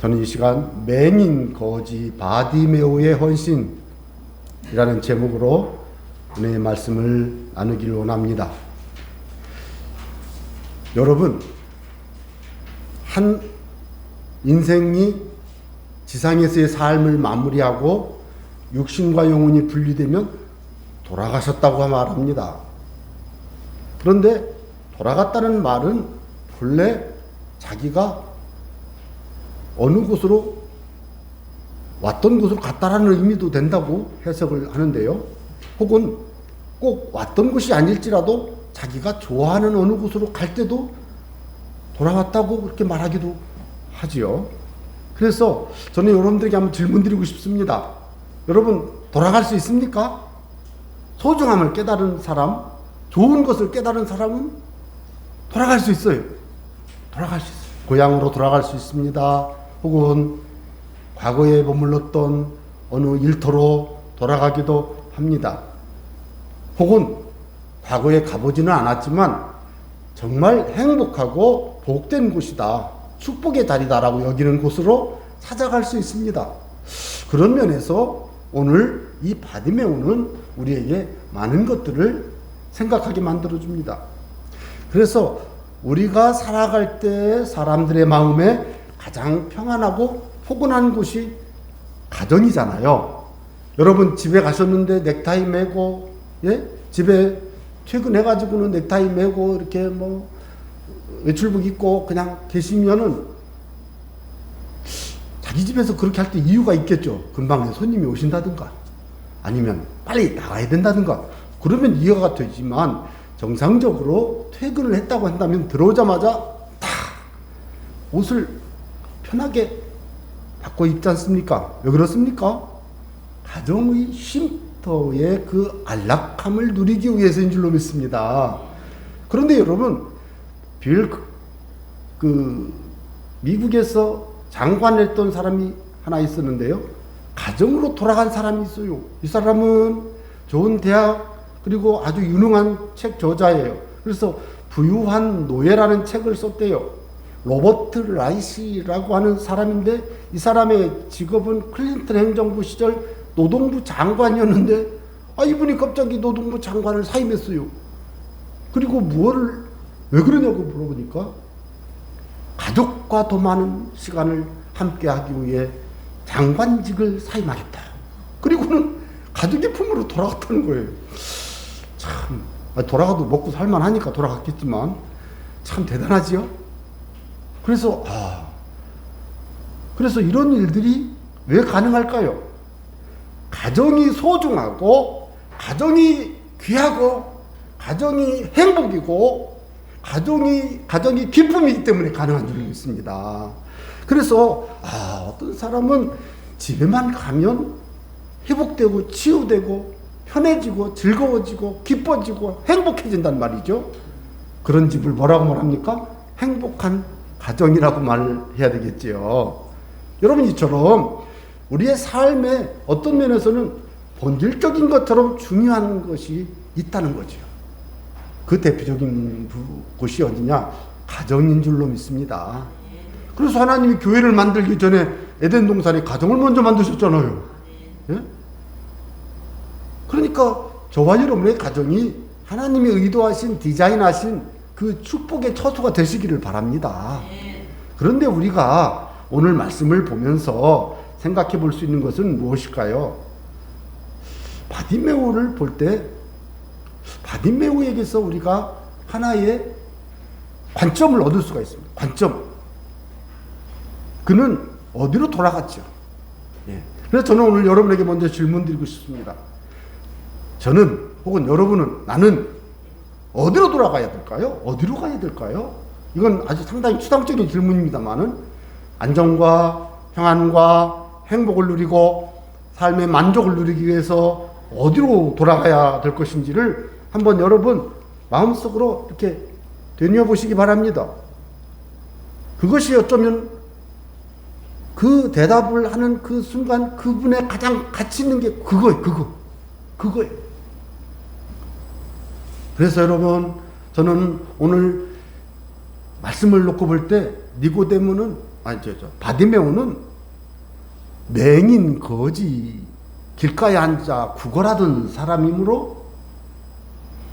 저는 이 시간 맹인 거지 바디메오의 헌신이라는 제목으로 은혜의 말씀을 나누기를 원합니다. 여러분, 한 인생이 지상에서의 삶을 마무리하고 육신과 영혼이 분리되면 돌아가셨다고 말합니다. 그런데 돌아갔다는 말은 본래 자기가 어느 곳으로 왔던 곳으로 갔다라는 의미도 된다고 해석을 하는데요. 혹은 꼭 왔던 곳이 아닐지라도 자기가 좋아하는 어느 곳으로 갈 때도 돌아왔다고 그렇게 말하기도 하지요. 그래서 저는 여러분들에게 한번 질문 드리고 싶습니다. 여러분, 돌아갈 수 있습니까? 소중함을 깨달은 사람, 좋은 것을 깨달은 사람은 돌아갈 수 있어요. 돌아갈 수 있어요. 고향으로 돌아갈 수 있습니다. 혹은 과거에 머물렀던 어느 일터로 돌아가기도 합니다. 혹은 과거에 가보지는 않았지만 정말 행복하고 복된 곳이다, 축복의 자리다라고 여기는 곳으로 찾아갈 수 있습니다. 그런 면에서 오늘 이 바디메오는 우리에게 많은 것들을 생각하게 만들어줍니다. 그래서 우리가 살아갈 때 사람들의 마음에 가장 평안하고 포근한 곳이 가정이잖아요. 여러분, 집에 가셨는데 넥타이 매고, 집에 퇴근해가지고는 넥타이 매고 이렇게 외출복 입고 그냥 계시면은 자기 집에서 그렇게 할 때 이유가 있겠죠. 금방 손님이 오신다든가 아니면 빨리 나가야 된다든가 그러면 이해가 되지만, 정상적으로 퇴근을 했다고 한다면 들어오자마자 다 옷을 편하게 바꿔 입지 않습니까? 왜 그렇습니까? 가정의 쉼터의 그 안락함을 누리기 위해서인 줄로 믿습니다. 그런데 여러분, 미국에서 장관을 했던 사람이 하나 있었는데요. 가정으로 돌아간 사람이 있어요. 이 사람은 좋은 대학 그리고 아주 유능한 책 저자예요. 그래서 부유한 노예라는 책을 썼대요. 로버트 라이시라고 하는 사람인데, 이 사람의 직업은 클린턴 행정부 시절 노동부 장관이었는데 이분이 갑자기 노동부 장관을 사임했어요. 그리고 왜 그러냐고 물어보니까 가족과 더 많은 시간을 함께하기 위해 장관직을 사임하겠다. 그리고는 가족의 품으로 돌아갔다는 거예요. 참, 돌아가도 먹고 살만하니까 돌아갔겠지만 참 대단하지요. 그래서 이런 일들이 왜 가능할까요? 가정이 소중하고, 가정이 귀하고, 가정이 행복이고, 가정이 기쁨이기 때문에 가능한 줄 믿습니다. 그래서 어떤 사람은 집에만 가면 회복되고 치유되고 편해지고 즐거워지고 기뻐지고 행복해진단 말이죠. 그런 집을 뭐라고 말합니까? 행복한 가정이라고 말해야 되겠지요. 여러분, 이처럼 우리의 삶에 어떤 면에서는 본질적인 것처럼 중요한 것이 있다는 거죠. 그 대표적인 곳이 어디냐? 가정인 줄로 믿습니다. 그래서 하나님이 교회를 만들기 전에 에덴 동산에 가정을 먼저 만드셨잖아요. 예? 그러니까 저와 여러분의 가정이 하나님이 의도하신, 디자인하신 그 축복의 처소가 되시기를 바랍니다. 그런데 우리가 오늘 말씀을 보면서 생각해 볼 수 있는 것은 무엇일까요? 바디메오를 볼 때 바디메오에게서 우리가 하나의 관점을 얻을 수가 있습니다. 관점. 그는 어디로 돌아갔죠? 그래서 저는 오늘 여러분에게 먼저 질문 드리고 싶습니다. 저는, 혹은 여러분은, 나는 어디로 돌아가야 될까요? 어디로 가야 될까요? 이건 아주 상당히 추상적인 질문입니다만은, 안정과 평안과 행복을 누리고 삶의 만족을 누리기 위해서 어디로 돌아가야 될 것인지를 한번 여러분 마음속으로 이렇게 되뇌어 보시기 바랍니다. 그것이 어쩌면 그 대답을 하는 그 순간 그분의 가장 가치 있는 게 그거예요. 그래서 여러분, 저는 오늘 말씀을 놓고 볼 때 니고데모는 바디메오는 맹인 거지 길가에 앉아 구걸하던 사람이므로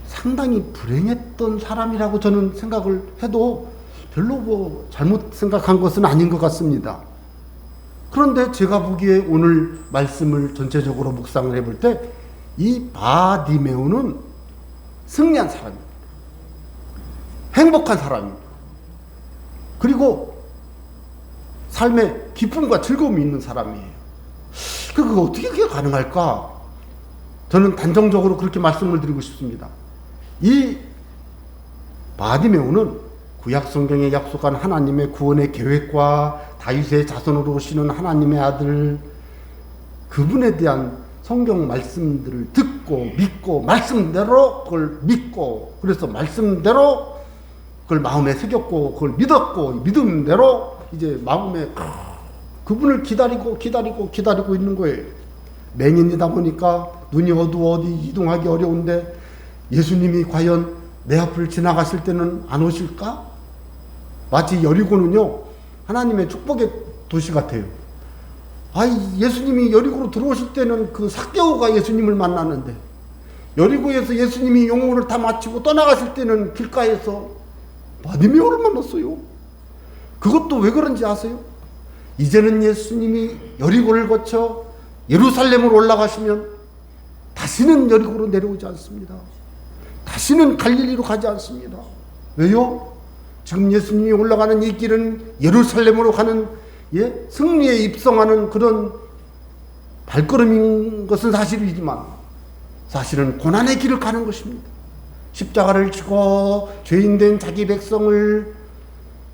상당히 불행했던 사람이라고 저는 생각을 해도 별로 뭐 잘못 생각한 것은 아닌 것 같습니다. 그런데 제가 보기에 오늘 말씀을 전체적으로 묵상을 해볼 때 이 바디메오는 승리한 사람입니다. 행복한 사람입니다. 그리고 삶에 기쁨과 즐거움이 있는 사람이에요. 그거 어떻게 그게 가능할까? 저는 단정적으로 그렇게 말씀을 드리고 싶습니다. 이 바디메오는 구약 성경에 약속한 하나님의 구원의 계획과 다윗의 자손으로 오시는 하나님의 아들 그분에 대한 성경 말씀들을 듣고 믿고 말씀대로 그걸 믿고 그래서 말씀대로 그걸 마음에 새겼고 그걸 믿었고 믿음대로 이제 마음에 그분을 기다리고 있는 거예요. 맹인이다 보니까 눈이 어두워 어디 이동하기 어려운데 예수님이 과연 내 앞을 지나가실 때는 안 오실까? 마치 여리고는요 하나님의 축복의 도시 같아요. 예수님이 여리고로 들어오실 때는 그 삭개오가 예수님을 만났는데 여리고에서 예수님이 용모를 다 마치고 떠나가실 때는 길가에서 바디메오를 만났어요. 그것도 왜 그런지 아세요? 이제는 예수님이 여리고를 거쳐 예루살렘으로 올라가시면 다시는 여리고로 내려오지 않습니다. 다시는 갈릴리로 가지 않습니다. 왜요? 지금 예수님이 올라가는 이 길은 예루살렘으로 가는 승리에 입성하는 그런 발걸음인 것은 사실이지만 사실은 고난의 길을 가는 것입니다. 십자가를 지고 죄인된 자기 백성을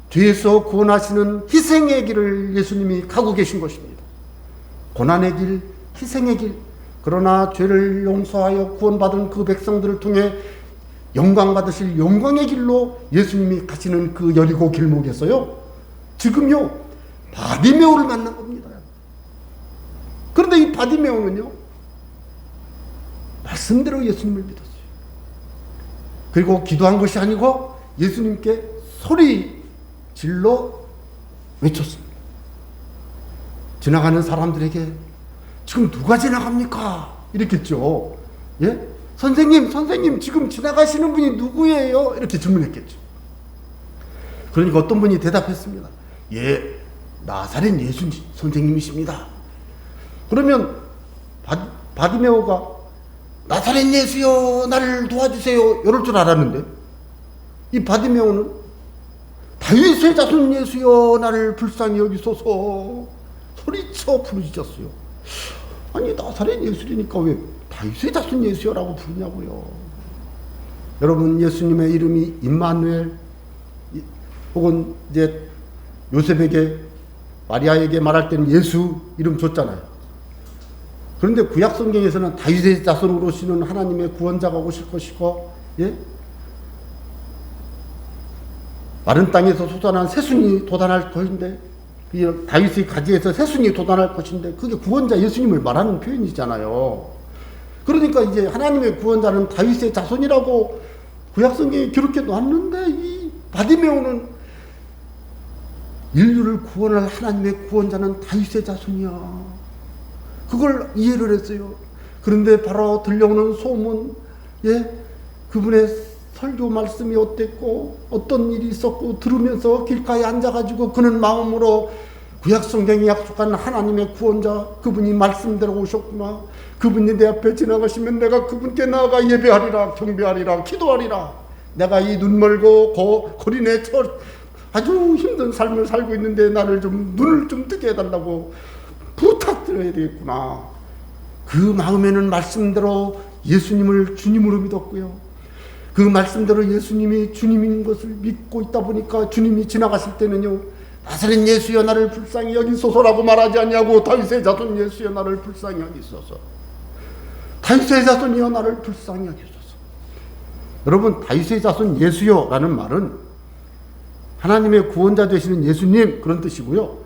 죄에서 구원하시는 희생의 길을 예수님이 가고 계신 것입니다. 고난의 길, 희생의 길. 그러나 죄를 용서하여 구원받은 그 백성들을 통해 영광 받으실 영광의 길로 예수님이 가시는 그 여리고 길목에서요. 지금요. 바디메오를 만난 겁니다. 그런데 이 바디메오는요. 말씀대로 예수님을 믿었어요. 그리고 기도한 것이 아니고 예수님께 소리 질러 외쳤습니다. 지나가는 사람들에게 지금 누가 지나갑니까? 이랬겠죠. 예? 선생님, 지금 지나가시는 분이 누구예요? 이렇게 질문했겠죠. 그러니까 어떤 분이 대답했습니다. 예, 나사렛 예수 선생님이십니다. 그러면 바디메오가 나사렛 예수여 나를 도와주세요 이럴 줄 알았는데 이 바디메오는 다윗의 자손 예수여 나를 불쌍히 여기소서 소리쳐 부르짖었어요. 아니 나사렛 예수니까 왜 다윗의 자손 예수여라고 부르냐고요. 여러분 예수님의 이름이 임마누엘 혹은 이제 요셉에게 마리아에게 말할 때는 예수 이름 줬잖아요. 그런데 구약 성경에서는 다윗의 자손으로 오시는 하나님의 구원자가 오실 것이고 마른 땅에서 솟아난 새순이 돋아날 것인데 다윗의 가지에서 새순이 돋아날 것인데 그게 구원자 예수님을 말하는 표현이잖아요. 그러니까 이제 하나님의 구원자는 다윗의 자손이라고 구약 성경에 기록해 놨는데 이 바디메오는 인류를 구원할 하나님의 구원자는 다윗의 자손이야. 그걸 이해를 했어요. 그런데 바로 들려오는 소문, 그분의 설교 말씀이 어땠고 어떤 일이 있었고 들으면서 길가에 앉아가지고 그는 마음으로 구약 성경이 약속한 하나님의 구원자 그분이 말씀대로 오셨구나. 그분이 내 앞에 지나가시면 내가 그분께 나아가 예배하리라 경배하리라 기도하리라. 내가 이 눈 멀고 거린의 아주 힘든 삶을 살고 있는데 나를 좀 눈을 좀 뜨게 해달라고 부탁드려야 되겠구나. 그 마음에는 말씀대로 예수님을 주님으로 믿었고요. 그 말씀대로 예수님이 주님인 것을 믿고 있다 보니까 주님이 지나가실 때는요. 나사렛 예수여 나를 불쌍히 여기소서라고 말하지 않냐고. 다윗의 자손 예수여 나를 불쌍히 여기소서. 다윗의 자손이여 나를 불쌍히 여기소서. 여러분 다윗의 자손 예수여라는 말은 하나님의 구원자 되시는 예수님 그런 뜻이고요.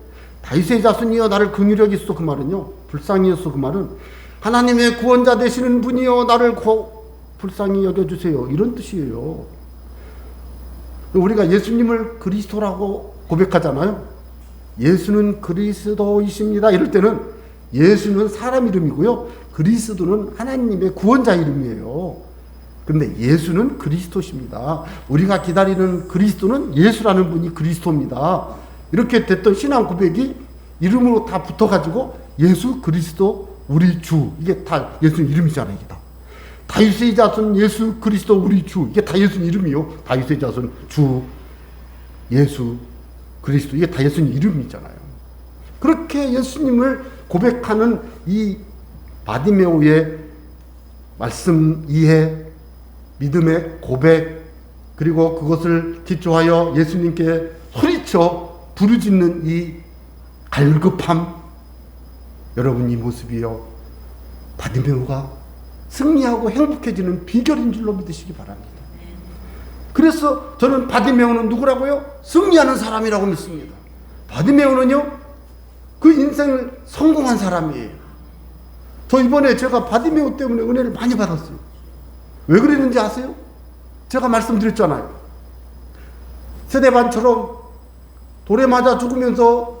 다윗의 자손이여 나를 긍휼히 여기소서 그 말은요. 불쌍히 여기소서 그 말은 하나님의 구원자 되시는 분이여 나를 불쌍히 여겨주세요 이런 뜻이에요. 우리가 예수님을 그리스도라고 고백하잖아요. 예수는 그리스도이십니다. 이럴 때는 예수는 사람 이름이고요. 그리스도는 하나님의 구원자 이름이에요. 그런데 예수는 그리스도십니다. 우리가 기다리는 그리스도는 예수라는 분이 그리스도입니다. 이렇게 됐던 신앙 고백이 이름으로 다 붙어가지고 예수 그리스도 우리 주, 이게 다 예수 이름이잖아요. 이게 다 다윗의 자손 예수 그리스도 우리 주, 이게 다 예수 이름이요. 다윗의 자손 주 예수 그리스도, 이게 다 예수 이름이잖아요. 그렇게 예수님을 고백하는 이 바디메오의 말씀 이해, 믿음의 고백, 그리고 그것을 기초하여 예수님께 소리쳐 부르짖는 이 갈급함, 여러분 이 모습이요 바디메오가 승리하고 행복해지는 비결인 줄로 믿으시기 바랍니다. 그래서 저는 바디메오는 누구라고요? 승리하는 사람이라고 믿습니다. 바디메오는요 그 인생을 성공한 사람이에요. 저 이번에 제가 바디메오 때문에 은혜를 많이 받았어요. 왜 그랬는지 아세요? 제가 말씀드렸잖아요. 세대반처럼 돌에 맞아 죽으면서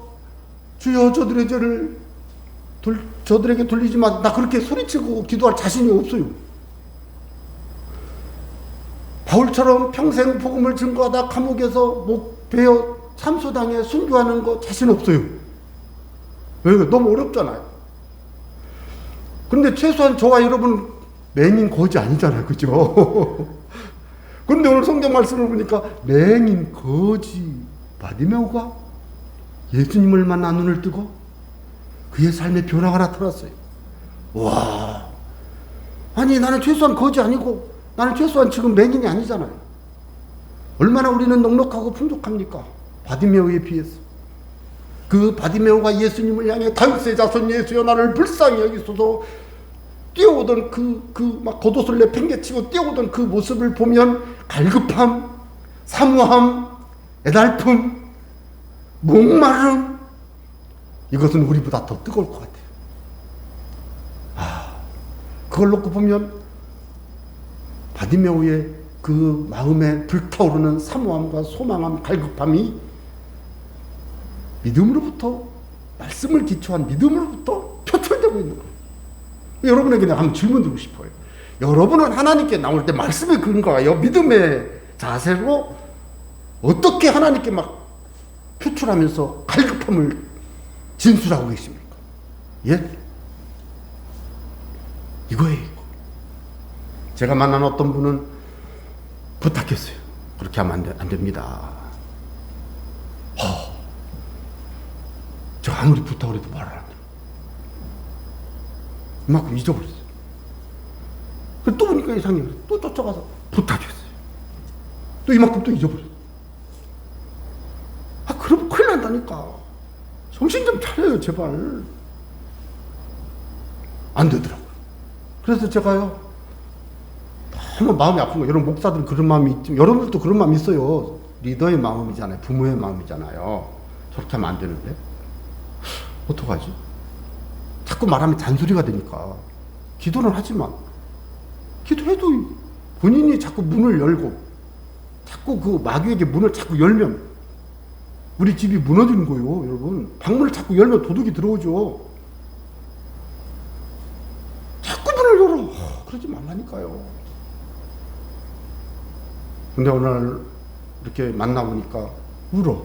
주여 저들의 죄를 저들에게 돌리지 마. 나 그렇게 소리치고 기도할 자신이 없어요. 바울처럼 평생 복음을 증거하다 감옥에서 목 베어 참소당해 순교하는 거 자신 없어요. 왜? 너무 어렵잖아요. 그런데 최소한 저와 여러분 맹인 거지 아니잖아요. 그죠? 그런데 오늘 성경 말씀을 보니까 맹인 거지 바디메오가 예수님을 만나 눈을 뜨고 그의 삶의 변화가 나타났어요. 와, 아니 나는 최소한 거지 아니고 나는 최소한 지금 맹인이 아니잖아요. 얼마나 우리는 넉넉하고 풍족합니까? 바디메오에 비해서. 그 바디메오가 예수님을 향해 다윗의 자손 예수여 나를 불쌍히 여기소서 뛰어오던 막 겉옷을 내팽개치고 뛰어오던 그 모습을 보면 갈급함, 사모함, 애달픔, 목마름, 이것은 우리보다 더 뜨거울 것 같아요. 그걸 놓고 보면 바디메오의 그 마음에 불타오르는 사모함과 소망함, 갈급함이 믿음으로부터, 말씀을 기초한 믿음으로부터 표출되고 있는 거예요. 여러분에게 내가 한번 질문 드리고 싶어요. 여러분은 하나님께 나올 때 말씀에 근거하여 믿음의 자세로 어떻게 하나님께 막 표출하면서 갈급함을 진술하고 계십니까? 예? 이거예요, 이거. 제가 만난 어떤 분은 부탁했어요. 그렇게 하면 안 됩니다. 저 아무리 부탁을 해도 말을 안 해요. 이만큼 잊어버렸어요. 또 보니까 이상해요. 또 쫓아가서 부탁했어요. 또 이만큼 또 잊어버렸어요. 그럼 큰일 난다니까. 정신 좀 차려요, 제발. 안 되더라고요. 그래서 제가요, 너무 마음이 아픈 거예요. 여러분, 목사들은 그런 마음이 있지. 여러분들도 그런 마음이 있어요. 리더의 마음이잖아요. 부모의 마음이잖아요. 저렇게 하면 안 되는데. 어떡하지? 자꾸 말하면 잔소리가 되니까. 기도는 하지만, 기도해도 본인이 자꾸 문을 열고, 자꾸 그 마귀에게 문을 자꾸 열면, 우리 집이 무너지는 거예요, 여러분. 방문을 자꾸 열면 도둑이 들어오죠. 자꾸 문을 열어. 그러지 말라니까요. 근데 오늘 이렇게 만나보니까 울어.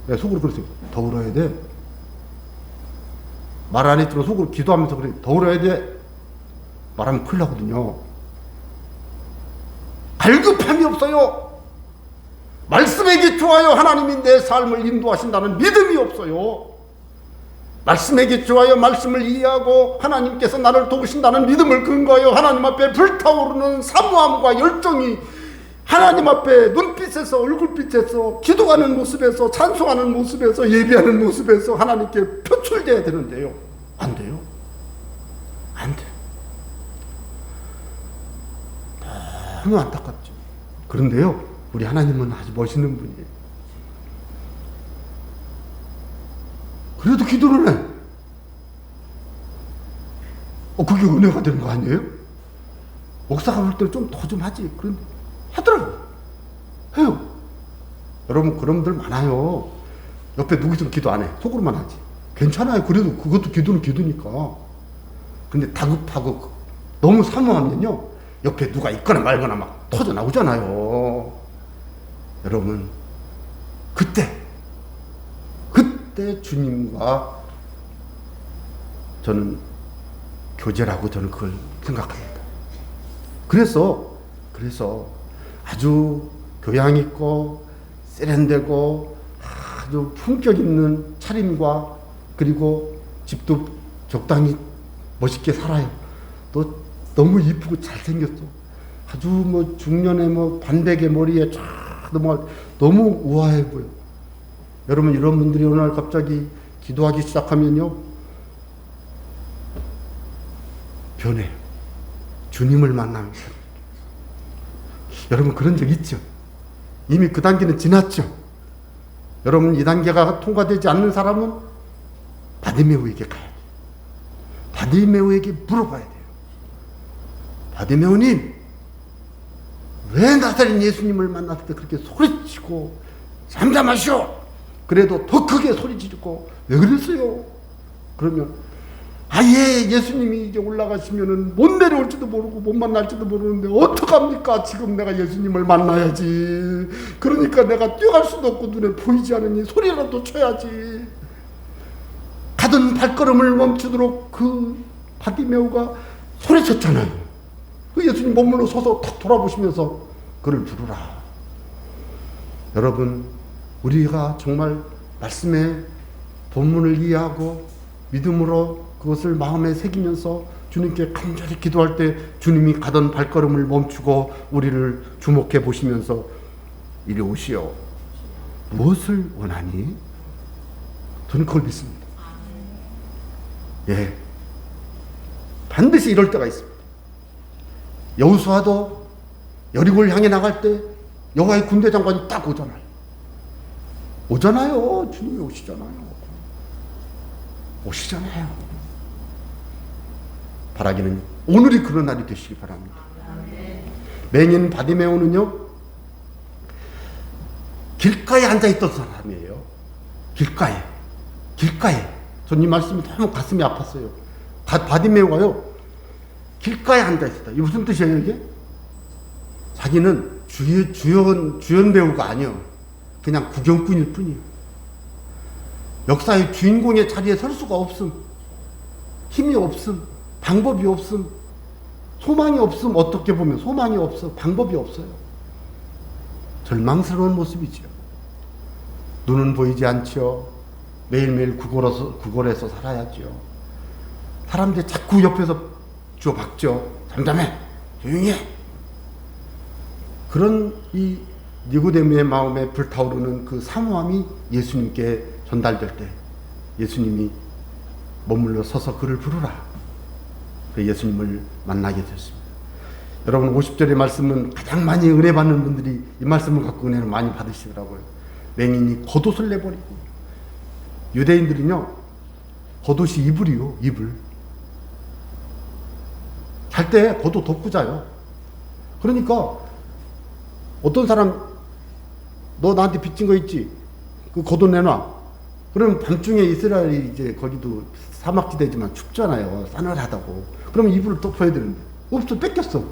내가 속으로 그랬어요. 더 울어야 돼. 말 안 했지만 속으로 기도하면서 그래. 더 울어야 돼. 말하면 큰일 나거든요. 갈급함이 없어요. 말씀에 기초하여 하나님이 내 삶을 인도하신다는 믿음이 없어요. 말씀에 기초하여 말씀을 이해하고 하나님께서 나를 도우신다는 믿음을 근거하여 하나님 앞에 불타오르는 사모함과 열정이 하나님 앞에 눈빛에서, 얼굴빛에서, 기도하는 모습에서, 찬송하는 모습에서, 예배하는 모습에서 하나님께 표출되어야 되는데요. 안 돼요. 안 돼요. 너무 안타깝죠. 그런데요, 우리 하나님은 아주 멋있는 분이에요. 그래도 기도를 해. 그게 은혜가 되는 거 아니에요? 목사가 볼 때는 좀 더 좀 하지. 그런데 하더라고요. 해요. 여러분, 그런 분들 많아요. 옆에 누구 있으면 기도 안 해. 속으로만 하지. 괜찮아요. 그래도 그것도 기도는 기도니까. 근데 다급하고 너무 사모하면요, 옆에 누가 있거나 말거나 막 터져 나오잖아요. 여러분, 그때 주님과 저는 교제라고 저는 그걸 생각합니다. 그래서 아주 교양 있고 세련되고 아주 품격 있는 차림과, 그리고 집도 적당히 멋있게 살아요. 또 너무 이쁘고 잘생겼어. 아주 뭐 중년에 뭐 반백의 머리에 쫙 너무 우아해 보여. 여러분, 이런 분들이 어느 날 갑자기 기도하기 시작하면요, 변해요. 주님을 만나면 변해요. 여러분, 그런 적 있죠? 이미 그 단계는 지났죠? 여러분, 이 단계가 통과되지 않는 사람은 바디메오에게 가야 돼요. 바디메오에게 물어봐야 돼요. 바디메오님, 왜 나사렛 예수님을 만났을 때 그렇게 소리치고 잠잠하시오? 그래도 더 크게 소리 지르고 왜 그랬어요? 그러면 아예 예수님이 이제 올라가시면은 못 내려올지도 모르고 못 만날지도 모르는데 어떡합니까? 지금 내가 예수님을 만나야지. 그러니까 내가 뛰어갈 수도 없고 눈에 보이지 않으니 소리라도 쳐야지. 가던 발걸음을 멈추도록 그 바디메오가 소리쳤잖아요. 그 예수님 머물러 서서 탁 돌아보시면서 그를 부르라. 여러분, 우리가 정말 말씀의 본문을 이해하고 믿음으로 그것을 마음에 새기면서 주님께 간절히 기도할 때 주님이 가던 발걸음을 멈추고 우리를 주목해 보시면서 이리 오시오. 무엇을 원하니? 저는 그걸 믿습니다. 예, 반드시 이럴 때가 있습니다. 여호수아도 여리고를 향해 나갈 때 여호와의 군대 장관이 딱 오잖아요. 주님이 오시잖아요. 바라기는 오늘이 그런 날이 되시기 바랍니다. 맹인 바디메오는요, 길가에 앉아있던 사람이에요. 길가에. 전 이 말씀이 너무 가슴이 아팠어요. 바디메오가요, 길가에 앉아있었다. 이게 무슨 뜻이에요, 이게? 자기는 주연 배우가 아니요, 그냥 구경꾼일 뿐이에요. 역사의 주인공의 자리에 설 수가 없음. 힘이 없음. 방법이 없음. 소망이 없음. 어떻게 보면 소망이 없어. 방법이 없어요. 절망스러운 모습이지요. 눈은 보이지 않죠. 매일매일 구걸해서 살아야죠. 사람들이 자꾸 옆에서 주워박죠. 잠잠해. 조용히 해. 그런 이 니고데모의 마음에 불타오르는 그 사모함이 예수님께 전달될 때 예수님이 머물러 서서 그를 부르라. 그 예수님을 만나게 됐습니다. 여러분, 50절의 말씀은 가장 많이 은혜 받는 분들이 이 말씀을 갖고 은혜를 많이 받으시더라고요. 맹인이 겉옷을 내버리고, 유대인들은요, 겉옷이 이불이요, 이불. 잘 때 겉옷 덮고 자요. 그러니까 어떤 사람, 너 나한테 빚진 거 있지? 그 겉옷 내놔. 그러면 밤중에 이스라엘이 이제 거기도 사막지대지만 춥잖아요. 싸늘하다고. 그러면 이불을 덮어야 되는데 없어, 뺏겼어.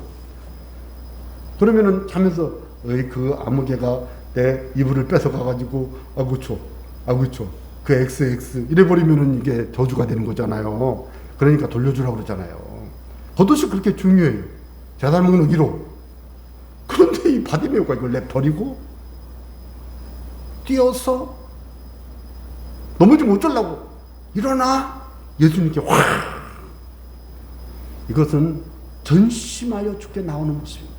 그러면은 자면서 그 아무개가 내 이불을 뺏어가가지고 아구 쳐 그 XX 이래버리면은 이게 저주가 되는 거잖아요. 그러니까 돌려주라고 그러잖아요. 겉옷이 그렇게 중요해요. 제사 먹는 기로. 그런데 이 바디메오가 이걸 내버리고 뛰어서 넘어지면 어쩌려고 일어나 예수님께 확. 이것은 전심하여 죽게 나오는 모습입니다.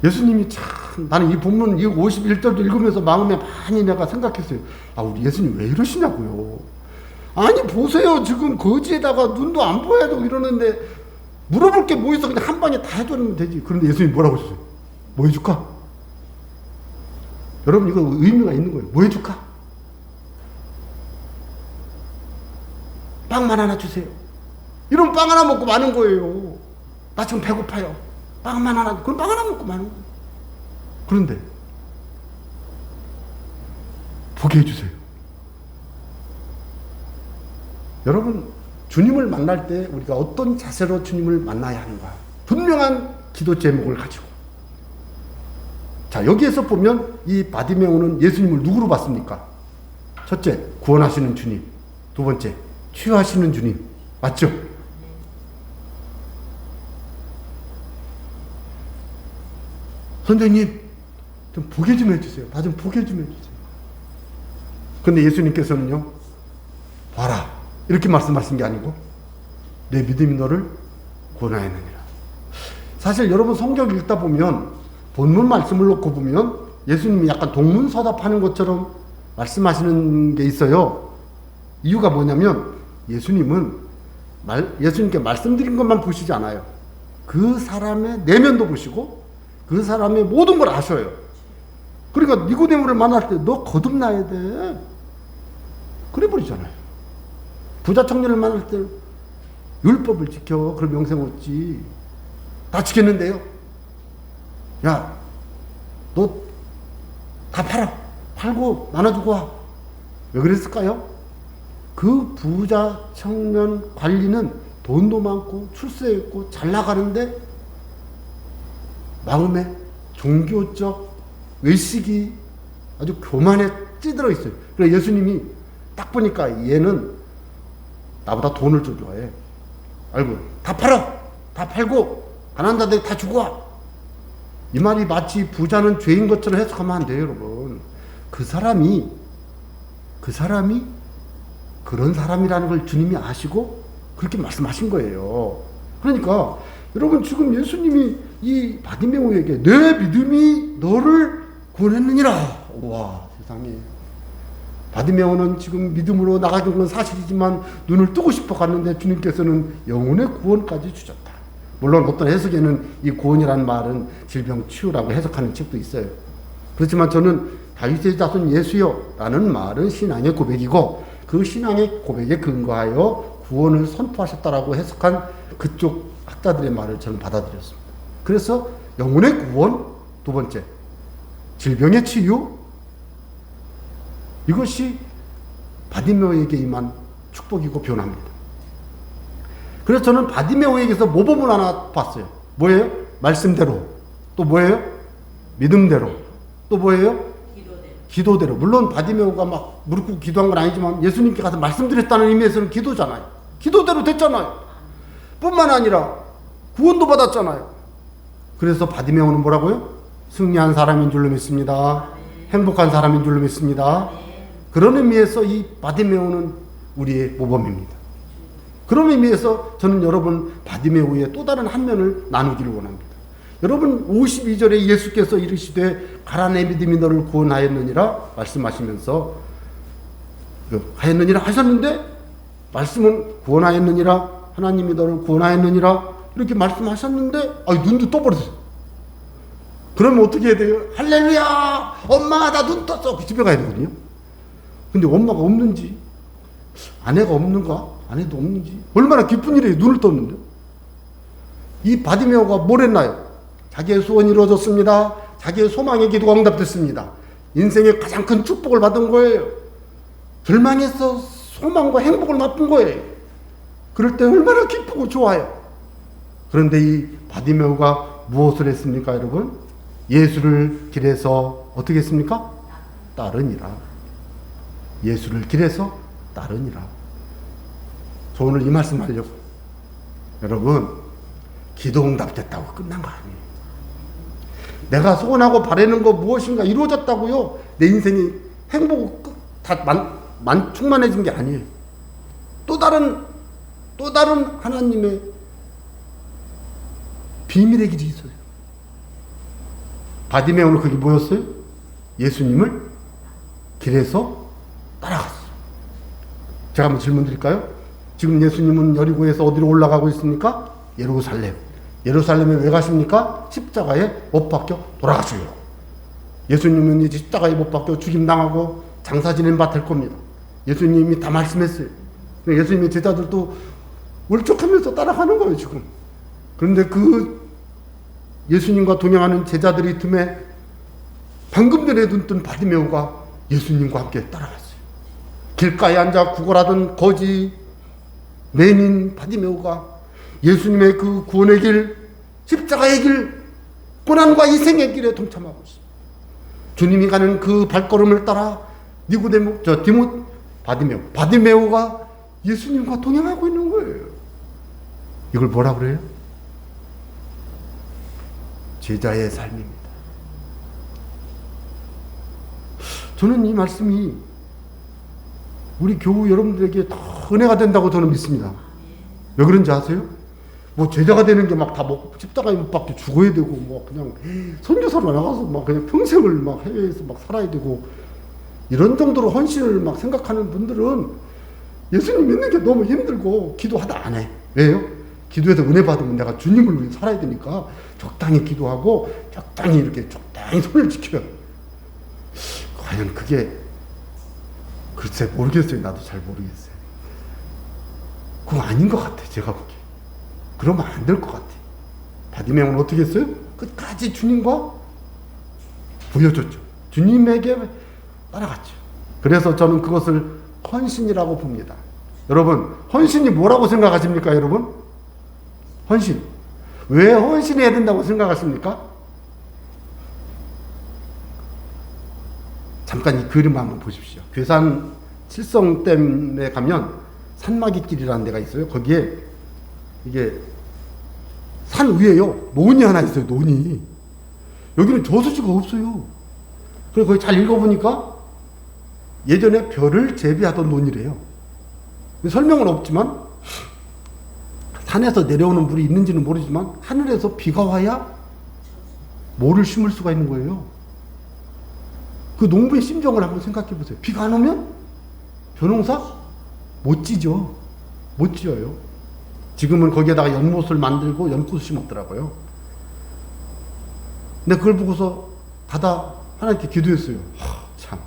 예수님이 참, 나는 이 본문 이 51절도 읽으면서 마음에 많이 내가 생각했어요. 아, 우리 예수님 왜 이러시냐고요. 아니 보세요, 지금 거지에다가 눈도 안 보여도 이러는데 물어볼 게 뭐 있어. 그냥 한 방에 다 해주면 되지. 그런데 예수님 뭐라고 하셨어요? 뭐 해줄까? 여러분, 이거 의미가 있는 거예요. 뭐 해줄까? 빵만 하나 주세요. 이러면 빵 하나 먹고 마는 거예요. 나 지금 배고파요. 빵만 하나, 그럼 빵 하나 먹고 마는 거예요. 그런데 보게 해주세요. 여러분, 주님을 만날 때 우리가 어떤 자세로 주님을 만나야 하는가? 분명한 기도 제목을 가지고. 자, 여기에서 보면 이 바디메오는 예수님을 누구로 봤습니까? 첫째, 구원하시는 주님. 두 번째, 치유하시는 주님. 맞죠? 선생님, 좀 보게 좀 해주세요. 나 좀 보게 좀 해주세요. 근데 예수님께서는요, 봐라. 이렇게 말씀하신 게 아니고, 내 믿음이 너를 구원하였느니라. 사실 여러분 성경 읽다 보면, 본문 말씀을 놓고 보면, 예수님이 약간 동문서답하는 것처럼 말씀하시는 게 있어요. 이유가 뭐냐면, 예수님께 말씀드린 것만 보시지 않아요. 그 사람의 내면도 보시고, 그 사람의 모든 걸 아셔요. 그러니까 니고데모를 만날 때 너 거듭나야 돼. 그래 버리잖아요. 부자 청년을 만날 때 율법을 지켜. 그럼 영생 얻지. 다 지켰는데요. 야, 너 다 팔아. 팔고 나눠주고 와. 왜 그랬을까요? 그 부자 청년 관리는 돈도 많고 출세했고 잘 나가는데 마음에 종교적 의식이 아주 교만에 찌들어 있어요. 그래서 예수님이 딱 보니까 얘는 나보다 돈을 좀 좋아해. 알고 다 팔아. 다 팔고 가난한 자들 다 주고 와. 이 말이 마치 부자는 죄인 것처럼 해석하면 안 돼요, 여러분. 그 사람이 그런 사람이라는 걸 주님이 아시고 그렇게 말씀하신 거예요. 그러니까 여러분 지금 예수님이 이 바디메오에게 내 믿음이 너를 구원했느니라. 와, 세상에. 바디메오는 지금 믿음으로 나가는 건 사실이지만 눈을 뜨고 싶어 갔는데 주님께서는 영혼의 구원까지 주셨다. 물론 어떤 해석에는 이 구원이라는 말은 질병 치유라고 해석하는 책도 있어요. 그렇지만 저는 다윗의 자손 예수여 라는 말은 신앙의 고백이고 그 신앙의 고백에 근거하여 구원을 선포하셨다라고 해석한 그쪽 학자들의 말을 저는 받아들였습니다. 그래서 영혼의 구원, 두 번째 질병의 치유, 이것이 바디메오에게 임한 축복이고 변화입니다. 그래서 저는 바디메오에게서 모범을 하나 봤어요. 뭐예요? 말씀대로. 또 뭐예요? 믿음대로. 또 뭐예요? 기도대로. 물론 바디메오가 막 무릎 꿇고 기도한 건 아니지만 예수님께 가서 말씀드렸다는 의미에서는 기도잖아요. 기도대로 됐잖아요. 뿐만 아니라 구원도 받았잖아요. 그래서 바디메오는 뭐라고요? 승리한 사람인 줄로 믿습니다. 행복한 사람인 줄로 믿습니다. 그런 의미에서 이 바디메오는 우리의 모범입니다. 그런 의미에서 저는 여러분 바디메오의 또 다른 한 면을 나누기를 원합니다. 여러분 52절에 예수께서 이르시되 가라 내 믿음이 너를 구원하였느니라 말씀하시면서 하였느니라 하셨는데 말씀은 구원하였느니라 하나님이 너를 구원하였느니라 이렇게 말씀하셨는데 눈도 떠버렸어요. 그러면 어떻게 해야 돼요? 할렐루야 엄마 나 눈 떴어. 그 집에 가야 되거든요. 근데 엄마가 없는지 아내가 없는가? 아내도 없는지 얼마나 기쁜 일이에요. 눈을 떴는데. 이 바디메오가 뭘 했나요? 자기의 소원이 이루어졌습니다. 자기의 소망의 기도가 응답됐습니다. 인생의 가장 큰 축복을 받은 거예요. 절망에서 소망과 행복을 맛본 거예요. 그럴 때 얼마나 기쁘고 좋아요. 그런데 이 바디메오가 무엇을 했습니까, 여러분? 예수를 길에서 어떻게 했습니까? 따르니라. 예수를 길에서 따르니라. 저 오늘 이 말씀 하려고. 여러분, 기도 응답됐다고 끝난 거 아니에요. 내가 소원하고 바라는 거 무엇인가 이루어졌다고요. 내 인생이 행복 다 충만해진 게 아니에요. 또 다른 하나님의 비밀의 길이 있어요. 바디메오는 그게 뭐였어요? 예수님을 길에서 따라갔어요. 제가 한번 질문 드릴까요? 지금 예수님은 여리고에서 어디로 올라가고 있습니까? 예루살렘. 예루살렘에 왜 가십니까? 십자가에 못 박혀 돌아가셔요. 예수님은 이제 십자가에 못 박혀 죽임당하고 장사 지낸 바 될 겁니다. 예수님이 다 말씀했어요. 예수님의 제자들도 울적하면서 따라가는 거예요, 지금. 그런데 그 예수님과 동행하는 제자들이 틈에 방금 전에 눈 뜬 바디메오가 예수님과 함께 따라갔어요. 길가에 앉아 구걸하던 거지 맹인 바디메오가 예수님의 그 구원의 길, 십자가의 길, 고난과 희생의 길에 동참하고 있습니다. 주님이 가는 그 발걸음을 따라 바디메오가 예수님과 동행하고 있는 거예요. 이걸 뭐라 그래요? 제자의 삶입니다. 저는 이 말씀이 우리 교우 여러분들에게 더 은혜가 된다고 저는 믿습니다. 왜 그런지 아세요? 뭐 제자가 되는 게 막 다 십자가에 못 박혀 죽어야 되고 뭐 그냥 선교사로 나가서 막 그냥 평생을 막 해외에서 막 살아야 되고 이런 정도로 헌신을 막 생각하는 분들은 예수님 믿는 게 너무 힘들고 기도하다 안 해. 왜요? 기도해서 은혜 받으면 내가 주님을 위해 살아야 되니까 적당히 기도하고 적당히 이렇게 적당히 손을 지켜요. 과연 그게 글쎄 모르겠어요. 나도 잘 모르겠어요. 그거 아닌 것 같아. 제가 보기에. 그러면 안 될 것 같아. 바디메오는 어떻게 했어요? 끝까지 주님과 보여줬죠. 주님에게 따라갔죠. 그래서 저는 그것을 헌신이라고 봅니다. 여러분, 헌신이 뭐라고 생각하십니까, 여러분? 헌신. 왜 헌신해야 된다고 생각하십니까? 잠깐 이 그림 한번 보십시오. 괴산 칠성댐에 가면 산마기길이라는 데가 있어요. 거기에 이게 산 위에요. 논이 하나 있어요. 논이. 여기는 저수지가 없어요. 그래서 거기 잘 읽어보니까 예전에 벼를 재배하던 논이래요. 설명은 없지만 산에서 내려오는 물이 있는지는 모르지만 하늘에서 비가 와야 뭐를 심을 수가 있는 거예요. 그 농부의 심정을 한번 생각해 보세요. 비가 안 오면 벼농사 못 지죠. 못 지어요. 지금은 거기에다가 연못을 만들고 연꽃을 심었더라고요. 근데 그걸 보고서 가다 하나님께 기도했어요. 참,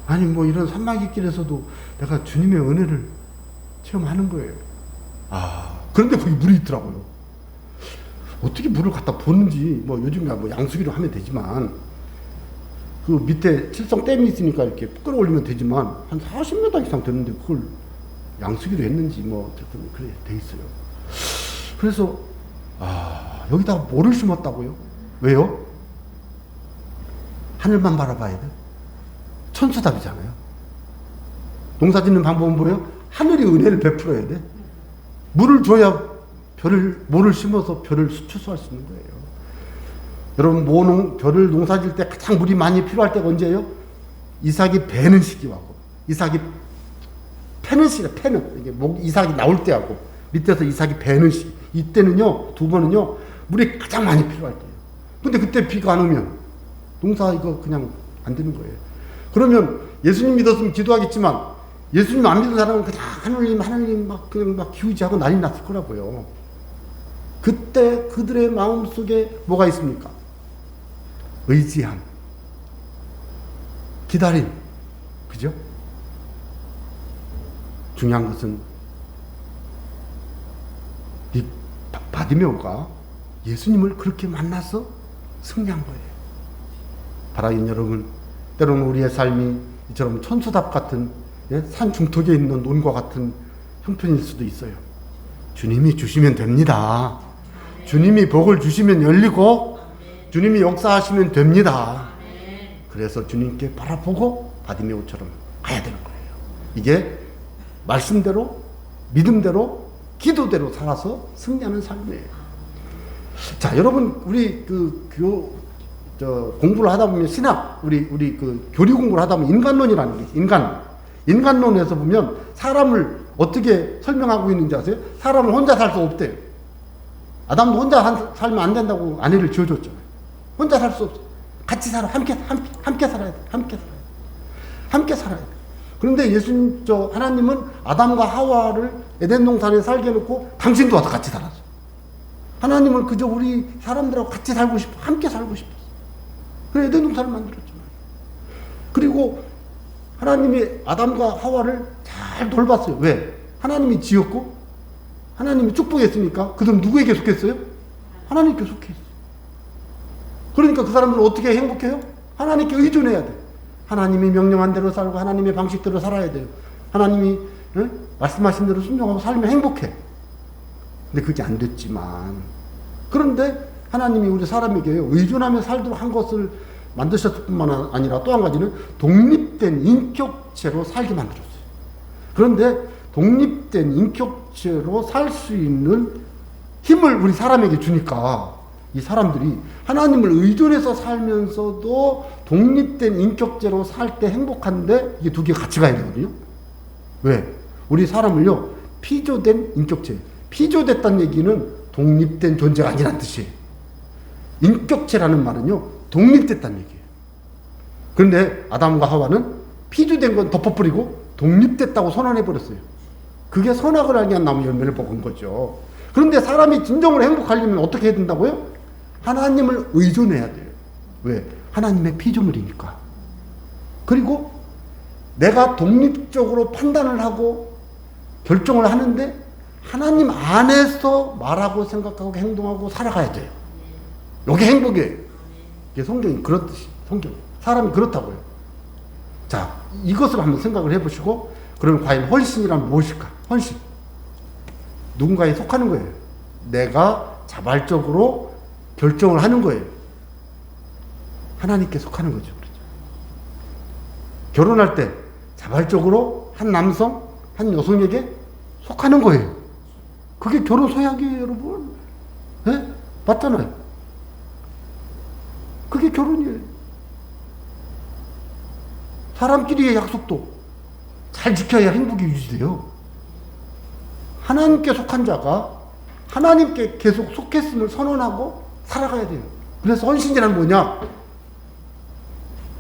아니 뭐 이런 산막이길에서도 내가 주님의 은혜를 체험하는 거예요. 그런데 거기 물이 있더라고요. 어떻게 물을 갖다 붓는지 뭐 요즘에 뭐 양수기로 하면 되지만 그 밑에 칠성댐이 있으니까 이렇게 끌어올리면 되지만 한 40m 이상 되는데 그걸 양수기로 했는지 뭐 어쨌든 그래 돼 있어요. 그래서 여기다가 뭐를 심었다고요? 왜요? 하늘만 바라봐야 돼. 천수답이잖아요. 농사 짓는 방법은 뭐예요? 하늘이 은혜를 베풀어야 돼. 물을 줘야 뭐를 심어서 벼를 추수할 수 있는 거예요. 여러분 벼를 농사 짓을 때 가장 물이 많이 필요할 때가 언제예요? 이삭이 베는 시기하고 이삭이 패는 시기, 이게 이삭이 나올 때하고 밑에서 이삭이 베는 시기. 이때는요, 두 번은요, 물이 가장 많이 필요할 때예요. 근데 그때 비가 안 오면 농사 이거 그냥 안 되는 거예요. 그러면 예수님 믿었으면 기도하겠지만 예수님 안 믿는 사람은 그냥 하나님 막 그냥 막 기우지하고 난리 났을 거라고요. 그때 그들의 마음 속에 뭐가 있습니까? 의지함, 기다림, 그죠? 중요한 것은 이 바디메오가 예수님을 그렇게 만나서 승리한 거예요. 바라긴 여러분, 때로는 우리의 삶이 이처럼 천수답 같은 산 중턱에 있는 논과 같은 형편일 수도 있어요. 주님이 주시면 됩니다. 주님이 복을 주시면 열리고 주님이 역사하시면 됩니다. 그래서 주님께 바라보고 바디메오처럼 가야 되는 거예요. 이게 말씀대로, 믿음대로, 기도대로 살아서 승리하는 삶이에요. 자, 여러분, 우리 공부를 하다 보면 우리 교리 공부를 하다 보면 인간론이라는 게 인간론에서 보면 사람을 어떻게 설명하고 있는지 아세요? 사람은 혼자 살 수 없대요. 아담도 혼자 살면 안 된다고 아내를 지어줬잖아요. 혼자 살 수 없어. 같이 살아. 함께 살아야 돼. 함께 살아야 돼. 그런데 하나님은 아담과 하와를 에덴 동산에 살게 해놓고 당신도 와서 같이 살았어. 하나님은 그저 우리 사람들하고 같이 살고 싶어. 함께 살고 싶었어. 그래서 에덴 동산을 만들었잖아요. 그리고 하나님이 아담과 하와를 잘 돌봤어요. 왜? 하나님이 지었고 하나님이 축복했으니까 그들은 누구에게 속했어요? 하나님께 속했어요. 그러니까 그 사람들은 어떻게 행복해요? 하나님께 의존해야 돼. 하나님이 명령한 대로 살고 하나님의 방식대로 살아야 돼요. 하나님이 말씀하신 대로 순종하고 살면 행복해. 근데 그게 안 됐지만, 그런데 하나님이 우리 사람에게 의존하며 살도록 한 것을 만드셨을 뿐만 아니라 또 한 가지는 독립된 인격체로 살게 만들었어요. 그런데 독립된 인격체로 살 수 있는 힘을 우리 사람에게 주니까 이 사람들이 하나님을 의존해서 살면서도 독립된 인격체로 살 때 행복한데, 이게 두 개가 같이 가야 되거든요. 왜? 우리 사람을요, 피조된 인격체. 피조됐다는 얘기는 독립된 존재가 아니란 뜻이에요. 인격체라는 말은요, 독립됐다는 얘기예요. 그런데 아담과 하와는 피조된 건 덮어버리고 독립됐다고 선언해버렸어요. 그게 선악을 알게 한 나무 열매를 먹은 거죠. 그런데 사람이 진정으로 행복하려면 어떻게 해야 된다고요? 하나님을 의존해야 돼요. 왜? 하나님의 피조물이니까. 그리고 내가 독립적으로 판단을 하고 결정을 하는데 하나님 안에서 말하고 생각하고 행동하고 살아가야 돼요. 이게 행복이에요. 이게 성경이 그렇듯이, 성경. 사람이 그렇다고요. 자, 이것을 한번 생각을 해보시고, 그러면 과연 헌신이란 무엇일까? 헌신. 누군가에 속하는 거예요. 내가 자발적으로 결정을 하는 거예요. 하나님께 속하는 거죠. 그렇죠? 결혼할 때 자발적으로 한 남성, 한 여성에게 속하는 거예요. 그게 결혼 서약이에요, 여러분. 네? 맞잖아요. 그게 결혼이에요. 사람끼리의 약속도 잘 지켜야 행복이 유지돼요. 하나님께 속한 자가 하나님께 계속 속했음을 선언하고 살아가야 돼요. 그래서 헌신이란 뭐냐?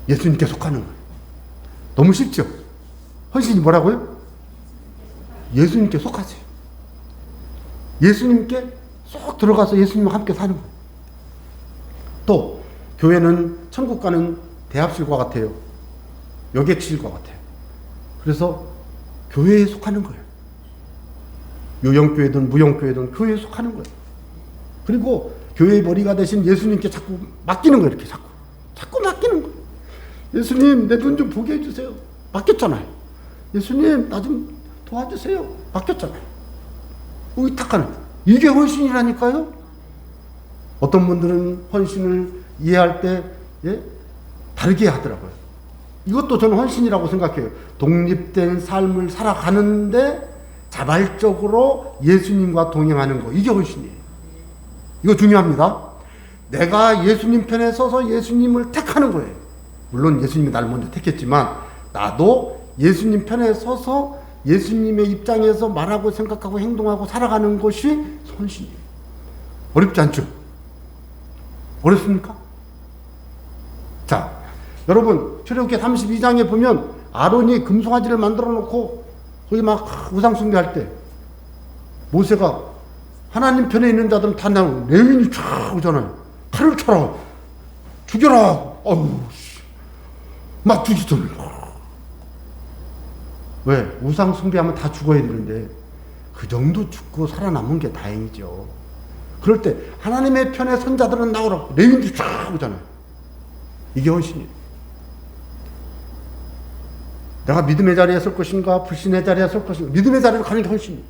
예수님께 속하는 거예요. 너무 쉽죠? 헌신이 뭐라고요? 예수님께 속하세요. 예수님께 쏙 들어가서 예수님과 함께 사는 거예요. 또 교회는 천국 가는 대합실과 같아요. 여객실과 같아요. 그래서 교회에 속하는 거예요. 요형교회든 무형교회든 교회에 속하는 거예요. 그리고 교회의 머리가 되신 예수님께 자꾸 맡기는 거예요. 이렇게 자꾸 맡기는 거예요. 예수님, 내 돈 좀 보게 해주세요. 맡겼잖아요. 예수님, 나 좀 도와주세요. 맡겼잖아요. 의탁하는 거예요. 이게 헌신이라니까요. 어떤 분들은 헌신을 이해할 때 다르게 하더라고요. 이것도 저는 헌신이라고 생각해요. 독립된 삶을 살아가는데 자발적으로 예수님과 동행하는 거, 이게 헌신이에요. 이거 중요합니다. 내가 예수님 편에 서서 예수님을 택하는 거예요. 물론 예수님이 나를 먼저 택했지만 나도 예수님 편에 서서 예수님의 입장에서 말하고 생각하고 행동하고 살아가는 것이 헌신이에요. 어렵지 않죠? 어렵습니까? 자, 여러분 출애굽기 32장에 보면 아론이 금송아지를 만들어 놓고 거기 막 우상 숭배할 때 모세가 하나님 편에 있는 자들은 다 나오고 레위인이 쫙 오잖아요. 칼을 쳐라, 죽여라. 어우, 막 죽이잖아요. 왜? 우상 숭배하면 다 죽어야 되는데 그 정도 죽고 살아남은 게 다행이죠. 그럴 때 하나님의 편에 선 자들은 나오라고 레위인이 쫙 오잖아요. 이게 헌신이에요. 내가 믿음의 자리에 설 것인가 불신의 자리에 설 것인가. 믿음의 자리로 가는 게 헌신이에요.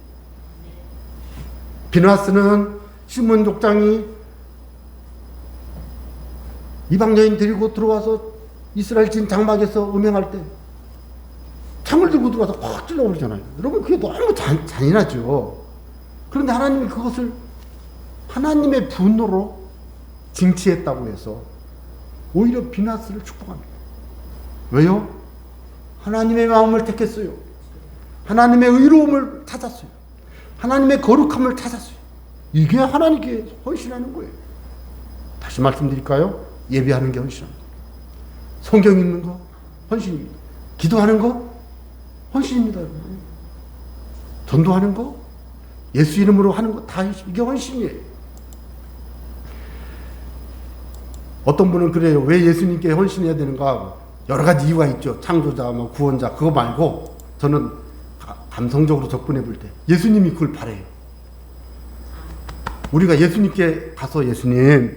비나스는 시몬 족장이 이방 여인 데리고 들어와서 이스라엘 진 장막에서 음행할 때 창을 들고 들어와서 확 찔러버리잖아요. 여러분, 그게 너무 잔인하죠. 그런데 하나님이 그것을 하나님의 분노로 징치했다고 해서 오히려 비나스를 축복합니다. 왜요? 하나님의 마음을 택했어요. 하나님의 의로움을 찾았어요. 하나님의 거룩함을 찾았어요. 이게 하나님께 헌신하는 거예요. 다시 말씀드릴까요? 예배하는 게 헌신입니다. 성경 읽는 거 헌신입니다. 기도하는 거 헌신입니다. 여러분. 전도하는 거, 예수 이름으로 하는 거 다 이게 헌신이에요. 어떤 분은 그래요. 왜 예수님께 헌신해야 되는가? 여러 가지 이유가 있죠. 창조자, 뭐 구원자, 그거 말고 저는 감성적으로 접근해 볼 때 예수님이 그걸 바래요. 우리가 예수님께 가서 예수님이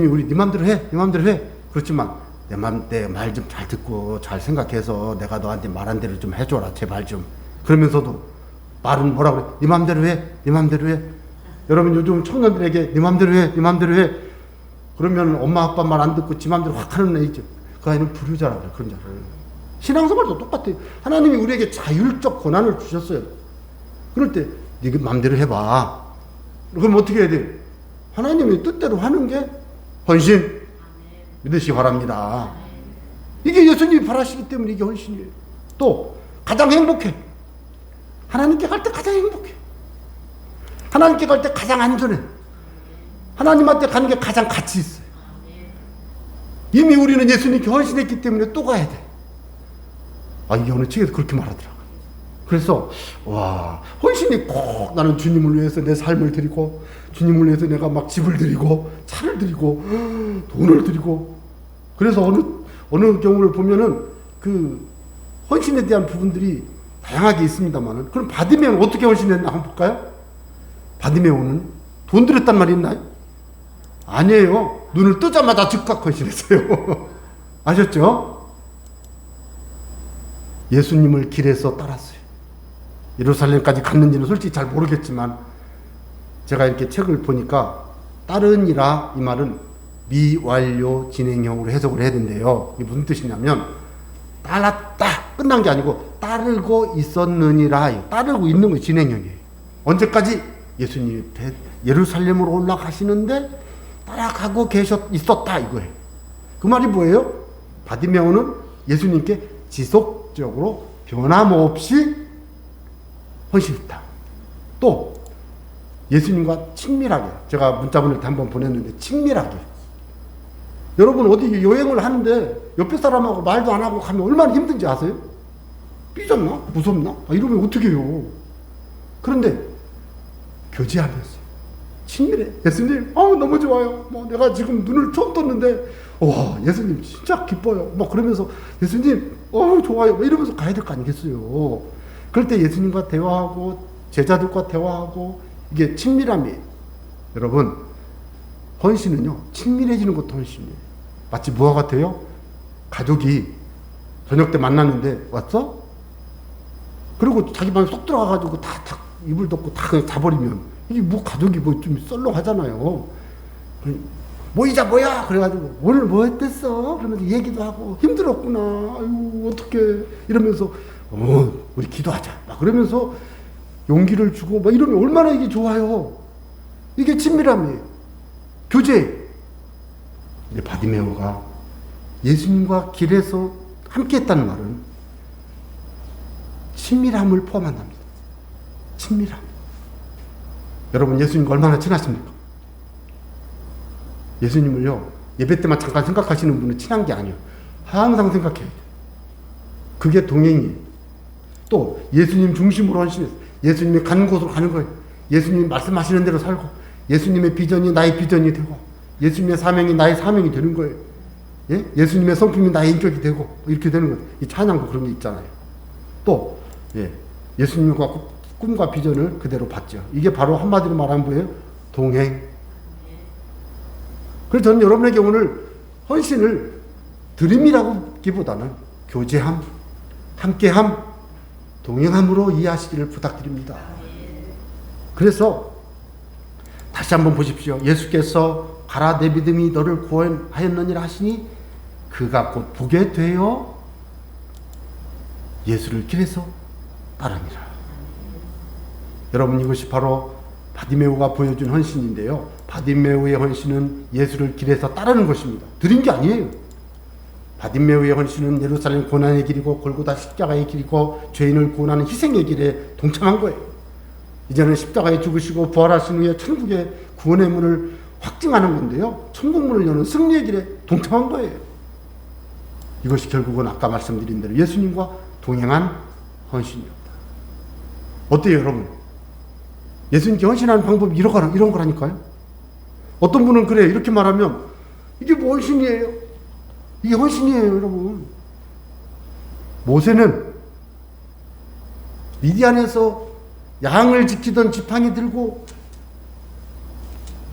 우리 네 맘대로 해, 네 맘대로 해. 그렇지만 내 말 좀 잘 듣고 잘 생각해서 내가 너한테 말한 대로 좀 해줘라 제발 좀. 그러면서도 말은 뭐라 그래? 네 맘대로 해, 네 맘대로 해. 여러분 요즘 청년들에게 네 맘대로 해, 네 맘대로 해. 그러면 엄마 아빠 말 안 듣고 지 맘대로 확 하는 애 있죠. 그 아이는 불효자라고 그래요. 그런 자를. 신앙생활도 똑같아요. 하나님이 우리에게 자율적 권한을 주셨어요. 그럴 때 네 맘대로 해봐. 그럼 어떻게 해야 돼요? 하나님의 뜻대로 하는 게 헌신 믿으시기 바랍니다. 이게 예수님이 바라시기 때문에 이게 헌신이에요. 또 가장 행복해. 하나님께 갈 때 가장 행복해. 하나님께 갈 때 가장 안전해. 하나님한테 가는 게 가장 가치 있어요. 이미 우리는 예수님께 헌신했기 때문에 또 가야 돼. 이게 어느 책에서 그렇게 말하더라고요. 그래서 와, 헌신이 꼭 나는 주님을 위해서 내 삶을 드리고 주님을 위해서 내가 막 집을 드리고 차를 드리고 돈을 드리고. 그래서 어느 경우를 보면은 그 헌신에 대한 부분들이 다양하게 있습니다만은, 그럼 바디메오는 어떻게 헌신했나 한번 볼까요? 바디메오는 돈 들였단 말이 있나요? 아니에요. 눈을 뜨자마자 즉각 헌신했어요. 아셨죠? 예수님을 길에서 따랐어요. 예루살렘까지 갔는지는 솔직히 잘 모르겠지만 제가 이렇게 책을 보니까 따르니라 이 말은 미완료 진행형으로 해석을 해야 된대요. 이게 무슨 뜻이냐면 따랐다 끝난 게 아니고 따르고 있었느니라. 따르고 있는 거 진행형이에요. 언제까지? 예수님이 예루살렘으로 올라가시는데 따라가고 있었다 이거예요. 그 말이 뭐예요? 바디메오는 예수님께 지속적으로 변함없이 헌신했다. 또 예수님과 친밀하게, 제가 문자보낼 때 한번 보냈는데 친밀하게. 여러분 어디 여행을 하는데 옆에 사람하고 말도 안 하고 가면 얼마나 힘든지 아세요? 삐졌나? 무섭나? 이러면 어떻게 해요? 그런데 교제하면서 친밀해. 예수님 너무 좋아요. 내가 지금 눈을 처음 떴는데 와 예수님 진짜 기뻐요. 그러면서 예수님 좋아요. 이러면서 가야 될 거 아니겠어요? 그럴 때 예수님과 대화하고 제자들과 대화하고 이게 친밀함이에요. 여러분 헌신은요 친밀해지는 것도 헌신이에요. 마치 뭐와 같아요? 가족이 저녁 때 만났는데 왔어? 그리고 자기 방에 쏙 들어가가지고 다 이불 덮고 다 그냥 자버리면 이게 가족이 좀 썰렁하잖아요. 모이자 뭐야 그래가지고 오늘 뭐 했댔어? 그러면서 얘기도 하고 힘들었구나. 아유 어떡해 이러면서 우리 기도하자 그러면서 용기를 주고 이러면 얼마나 이게 좋아요. 이게 친밀함이에요. 교제. 근데 바디메오가 예수님과 길에서 함께 했다는 말은 친밀함을 포함한답니다. 친밀함. 여러분 예수님과 얼마나 친하십니까? 예수님을요 예배 때만 잠깐 생각하시는 분은 친한 게 아니에요. 항상 생각해야 돼요. 그게 동행이에요. 또 예수님 중심으로 헌신해서 예수님이 가는 곳으로 가는 거예요. 예수님이 말씀하시는 대로 살고 예수님의 비전이 나의 비전이 되고 예수님의 사명이 나의 사명이 되는 거예요. 예? 예수님의 성품이 나의 인격이 되고 이렇게 되는 거예요. 이 찬양도 그런 게 있잖아요. 또 예수님과 꿈과 비전을 그대로 봤죠. 이게 바로 한마디로 말하면 뭐예요? 동행. 그래서 저는 여러분에게 오늘 헌신을 드림이라고 기보다는 교제함, 함께함, 동행함으로 이해하시기를 부탁드립니다. 그래서 다시 한번 보십시오. 예수께서 가라 내 믿음이 너를 구원하였느니라 하시니 그가 곧 보게 되어 예수를 길에서 따르니라. 여러분 이것이 바로 바디메오가 보여준 헌신인데요. 바디메오의 헌신은 예수를 길에서 따르는 것입니다. 드린 게 아니에요. 바디메오의 헌신은 예루살렘 고난의 길이고 골고다 십자가의 길이고 죄인을 구원하는 희생의 길에 동참한 거예요. 이제는 십자가에 죽으시고 부활하신 후에 천국의 구원의 문을 확증하는 건데요. 천국문을 여는 승리의 길에 동참한 거예요. 이것이 결국은 아까 말씀드린 대로 예수님과 동행한 헌신이었다. 어때요 여러분? 예수님께 헌신하는 방법이 이런 거라니까요. 어떤 분은 그래 이렇게 말하면 이게 뭐 헌신이에요? 이게 헌신이에요 여러분. 모세는 미디안에서 양을 지키던 지팡이 들고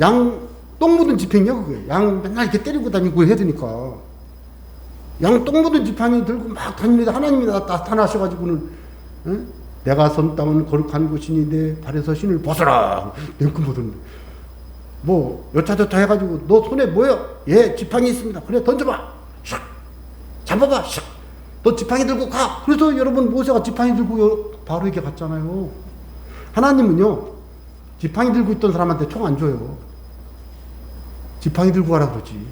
양 똥 묻은 지팡이야 그게. 양 맨날 이렇게 때리고 다니고 해야 되니까. 양똥 묻은 지팡이 들고 막 다니는데 하나님이 나타나셔가지고는, 응? 내가 선 땅은 거룩한 곳이니 내 발에서 신을 벗어라. 냉큼 벗었는데. 뭐, 여차저차 해가지고, 너 손에 뭐야? 예, 지팡이 있습니다. 그래, 던져봐. 샥! 잡아봐. 샥! 너 지팡이 들고 가. 그래서 여러분, 모세가 지팡이 들고 바로 이렇게 갔잖아요. 하나님은요, 지팡이 들고 있던 사람한테 총 안 줘요. 지팡이 들고 가라 그러지.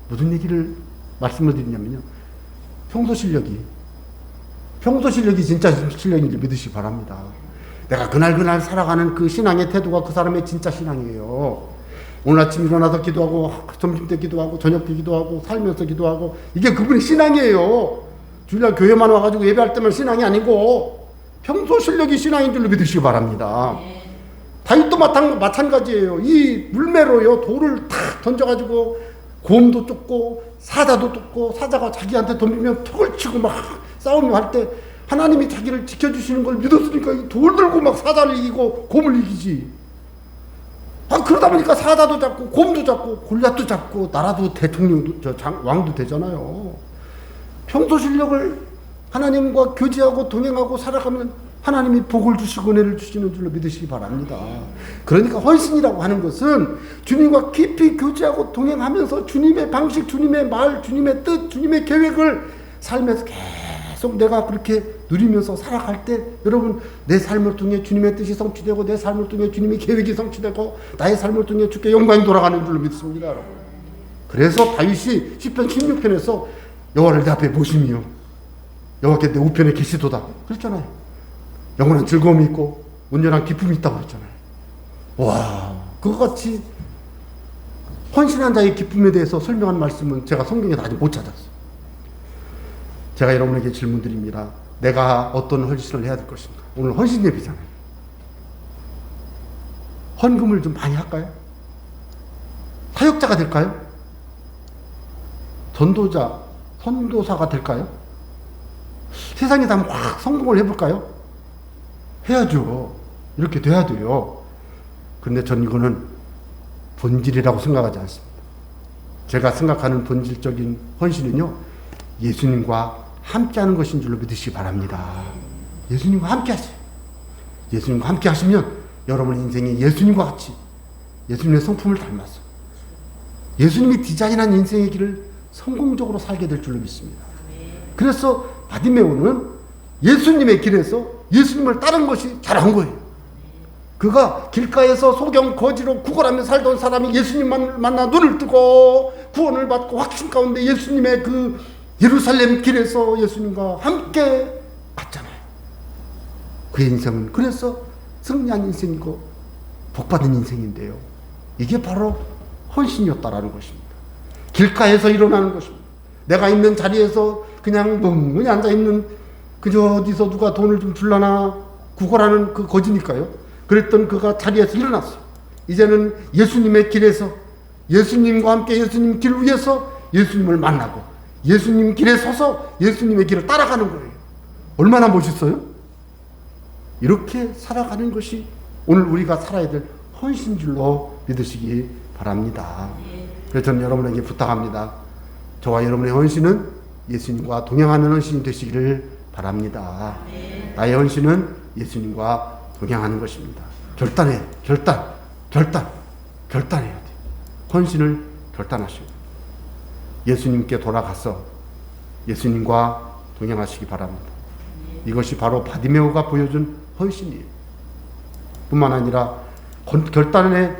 무슨 얘기를 말씀을 드리냐면요. 평소 실력이 진짜 실력인지 믿으시기 바랍니다. 내가 그날 살아가는 그 신앙의 태도가 그 사람의 진짜 신앙이에요. 오늘 아침 일어나서 기도하고, 점심때 기도하고, 저녁때 기도하고, 살면서 기도하고, 이게 그분의 신앙이에요. 주일날 교회만 와가지고 예배할 때만 신앙이 아니고, 평소 실력이 신앙인 줄로 믿으시기 바랍니다. 다윗도 마찬가지예요. 이 물매로요, 돌을 탁 던져가지고, 곰도 쫓고, 사자도 쫓고, 사자가 자기한테 덤비면 턱을 치고 막 싸우며 할 때, 하나님이 자기를 지켜주시는 걸 믿었으니까 이 돌 들고 막 사자를 이기고 곰을 이기지. 그러다 보니까 사자도 잡고 곰도 잡고 골리앗도 잡고 나라도 대통령도 왕도 되잖아요. 평소 실력을 하나님과 교제하고 동행하고 살아가면 하나님이 복을 주시고 은혜를 주시는 줄로 믿으시기 바랍니다. 그러니까 헌신이라고 하는 것은 주님과 깊이 교제하고 동행하면서 주님의 방식, 주님의 말, 주님의 뜻, 주님의 계획을 삶에서 계속 내가 그렇게 누리면서 살아갈 때 여러분 내 삶을 통해 주님의 뜻이 성취되고 내 삶을 통해 주님의 계획이 성취되고 나의 삶을 통해 주께 영광이 돌아가는 줄로 믿습니다. 여러분. 그래서 다윗이 시편 16편에서 여호와를 내 앞에 모심이요 여호와께 내 우편에 계시도다 그랬잖아요. 영원한 즐거움이 있고 온전한 기쁨이 있다고 그랬잖아요. 와, 그것같이 헌신한 자의 기쁨에 대해서 설명한 말씀은 제가 성경에서 아직 못 찾았어요. 제가 여러분에게 질문 드립니다. 내가 어떤 헌신을 해야 될 것인가? 오늘 헌신 예배잖아요. 헌금을 좀 많이 할까요? 사역자가 될까요? 전도자, 선도사가 될까요? 세상에서 한번 확 성공을 해볼까요? 해야죠. 이렇게 돼야 돼요. 그런데 전 이거는 본질이라고 생각하지 않습니다. 제가 생각하는 본질적인 헌신은요, 예수님과 함께하는 것인 줄로 믿으시기 바랍니다. 예수님과 함께 하세요. 예수님과 함께 하시면 여러분 인생이 예수님과 같이 예수님의 성품을 닮아서 예수님이 디자인한 인생의 길을 성공적으로 살게 될 줄로 믿습니다. 그래서 바디메오는 예수님의 길에서 예수님을 따른 것이 잘한 거예요. 그가 길가에서 소경 거지로 구걸하며 살던 사람이 예수님만 만나 눈을 뜨고 구원을 받고 확신 가운데 예수님의 그 예루살렘 길에서 예수님과 함께 갔잖아요. 그의 인생은 그래서 승리한 인생이고 복받은 인생인데요. 이게 바로 헌신이었다라는 것입니다. 길가에서 일어나는 것입니다. 내가 있는 자리에서 그냥 멍하니 앉아있는 그저 어디서 누가 돈을 좀 줄라나 구걸하는 그 거지니까요. 그랬던 그가 자리에서 일어났어요. 이제는 예수님의 길에서 예수님과 함께 예수님 길 위에서 예수님을 만나고 예수님 길에 서서 예수님의 길을 따라가는 거예요. 얼마나 멋있어요? 이렇게 살아가는 것이 오늘 우리가 살아야 될 헌신 줄로 믿으시기 바랍니다. 그래서 저는 여러분에게 부탁합니다. 저와 여러분의 헌신은 예수님과 동행하는 헌신이 되시기를 바랍니다. 나의 헌신은 예수님과 동행하는 것입니다. 결단해야 돼요. 헌신을 결단하시고 예수님께 돌아가서 예수님과 동행하시기 바랍니다. 이것이 바로 바디메오가 보여준 헌신이에요. 뿐만 아니라 결단의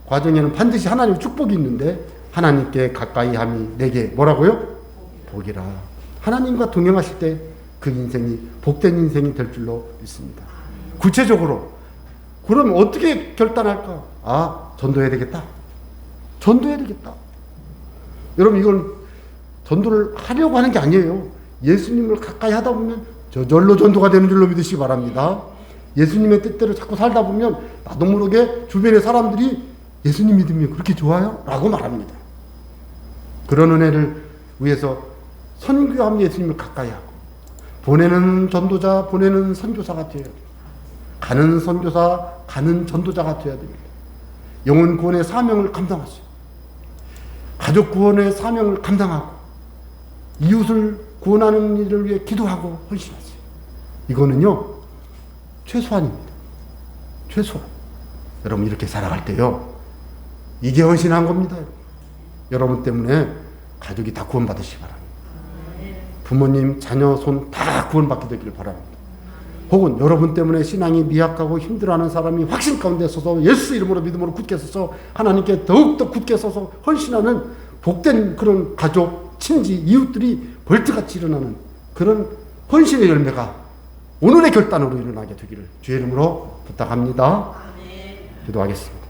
과정에는 반드시 하나님의 축복이 있는데 하나님께 가까이 함이 내게 뭐라고요? 복이라. 하나님과 동행하실 때 그 인생이 복된 인생이 될 줄로 믿습니다. 구체적으로 그럼 어떻게 결단할까? 전도해야 되겠다. 여러분 이건 전도를 하려고 하는 게 아니에요. 예수님을 가까이 하다 보면 저절로 전도가 되는 줄로 믿으시기 바랍니다. 예수님의 뜻대로 자꾸 살다 보면 나도 모르게 주변의 사람들이 예수님 믿으면 그렇게 좋아요? 라고 말합니다. 그런 은혜를 위해서 선교하면 예수님을 가까이 하고 보내는 전도자, 보내는 선교사가 되어야 돼요. 가는 선교사, 가는 전도자가 되어야 됩니다. 영혼 구원의 사명을 감당하세요. 가족 구원의 사명을 감당하고 이웃을 구원하는 일을 위해 기도하고 헌신하세요. 이거는요, 최소한입니다. 최소한. 여러분 이렇게 살아갈 때요, 이게 헌신한 겁니다. 여러분 때문에 가족이 다 구원받으시기 바랍니다. 부모님, 자녀, 손 다 구원받게 되기를 바랍니다. 혹은 여러분 때문에 신앙이 미약하고 힘들어하는 사람이 확신 가운데 서서 예수 이름으로 믿음으로 굳게 서서 하나님께 더욱더 굳게 서서 헌신하는 복된 그런 가족, 친지, 이웃들이 벌트같이 일어나는 그런 헌신의 열매가 오늘의 결단으로 일어나게 되기를 주의 이름으로 부탁합니다. 기도하겠습니다.